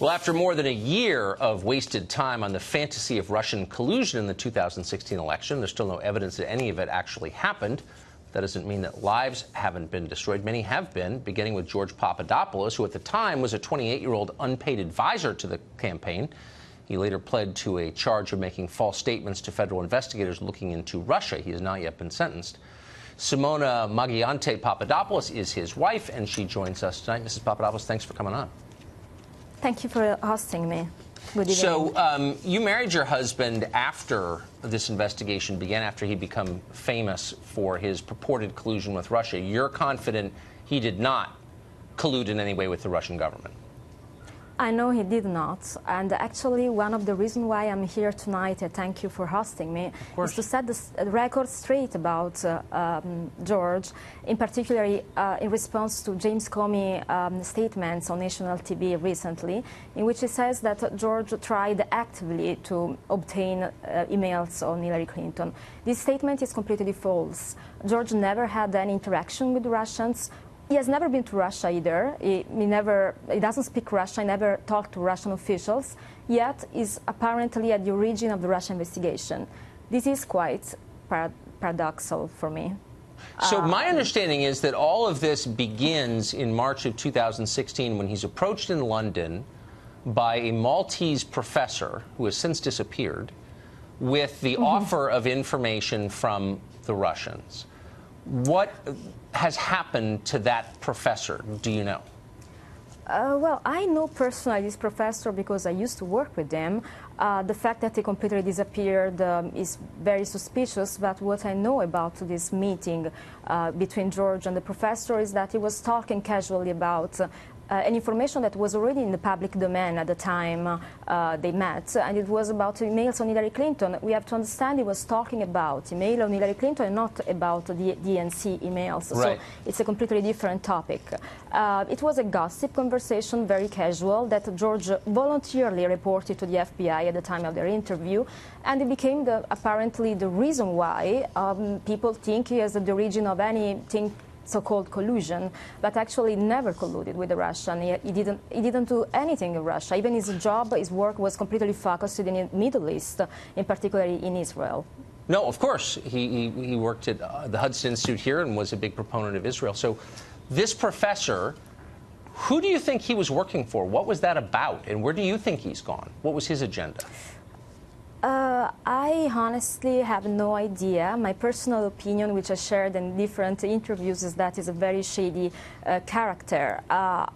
Well, after more than a year of wasted time on the fantasy of Russian collusion in the 2016 election, there's still no evidence that any of it actually happened. That doesn't mean that lives haven't been destroyed. Many have been, beginning with George Papadopoulos, who at the time was a 28-year-old unpaid advisor to the campaign. He later pled to a charge of making false statements to federal investigators looking into Russia. He has not yet been sentenced. Simona Mangiante Papadopoulos is his wife, and she joins us tonight. Mrs. Papadopoulos, thanks for coming on. Thank you for hosting me. Good evening. So you married your husband after this investigation began, after he'd become famous for his purported collusion with Russia. You're confident he did not collude in any way with the Russian government? I know he did not, and actually one of the reasons why I'm here tonight, and thank you for hosting me, is to set the record straight about George, in particular in response to James Comey statements on national TV recently, in which he says that George tried actively to obtain emails on Hillary Clinton. This statement is completely false. George never had any interaction with the Russians. He has never been to Russia either. He doesn't speak Russian, never talked to Russian officials, yet is apparently at the origin of the Russia investigation. This is quite paradoxical for me. So my understanding is that all of this begins in March of 2016 when he's approached in London by a Maltese professor who has since disappeared with the offer of information from the Russians. What has happened to that professor, do you know? Well, I know personally this professor because I used to work with him. The fact that he completely disappeared is very suspicious, but what I know about this meeting between George and the professor is that he was talking casually about an information that was already in the public domain at the time they met, and it was about emails on Hillary Clinton. We have to understand he was talking about email on Hillary Clinton and not about the DNC emails. Right. So it's a completely different topic. It was a gossip conversation, very casual, that George voluntarily reported to the FBI at the time of their interview, and it became apparently the reason why people think he is at the origin of anything so-called collusion, but actually never colluded with the Russian. He didn't do anything in Russia. Even his job, his work was completely focused in the Middle East, in particular in Israel. No, of course. He worked at the Hudson Institute here and was a big proponent of Israel. So this professor, who do you think he was working for? What was that about? And where do you think he's gone? What was his agenda? I honestly have no idea. My personal opinion, which I shared in different interviews, is that he's a very shady character.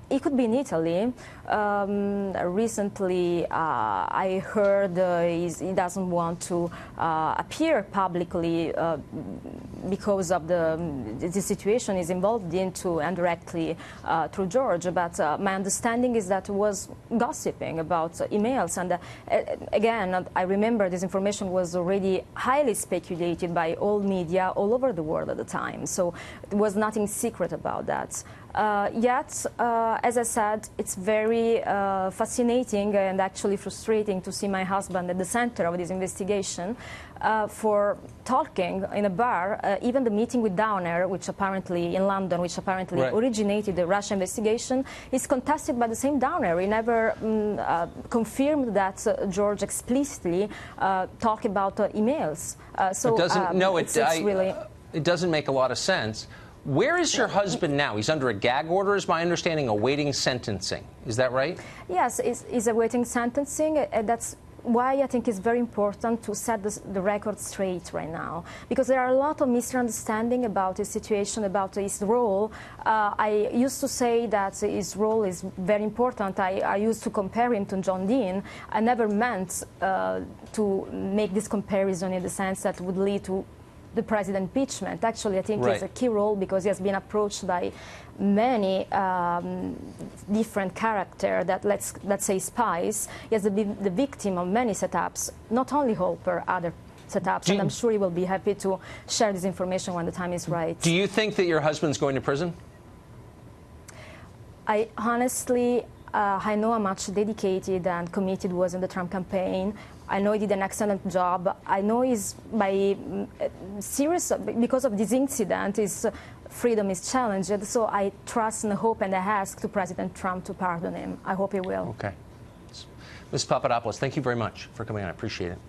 He could be in Italy. Recently, I heard he doesn't want to appear publicly because of the situation he's involved into and directly through George. But my understanding is that he was gossiping about emails. And again, I remember this information was already highly speculated by all media all over the world at the time. So there was nothing secret about that. Yet, as I said, it's very fascinating and actually frustrating to see my husband at the center of this investigation for talking in a bar. Even the meeting with Downer, which apparently in London, which apparently originated the Russia investigation, is contested by the same Downer. He never confirmed that George explicitly talked about emails. So it doesn't make a lot of sense. Where is your husband now? He's under a gag order, is my understanding, awaiting sentencing. Is that right? Yes, he's awaiting sentencing. That's why I think it's very important to set the record straight right now, because there are a lot of misunderstanding about his situation, about his role. I used to say that his role is very important. I used to compare him to John Dean. I never meant to make this comparison in the sense that would lead to the president impeachment. Actually, I think he has a key role because he has been approached by many different characters that, let's say, spies. He has been the victim of many setups, not only Hopper, other setups, and I'm sure he will be happy to share this information when the time is right. Do you think that your husband's going to prison? I honestly, I know how much dedicated and committed he was in the Trump campaign. I know he did an excellent job. I know he's because of this incident, his freedom is challenged. So I trust and hope and I ask to President Trump to pardon him. I hope he will. Okay. Ms. Papadopoulos, thank you very much for coming on. I appreciate it.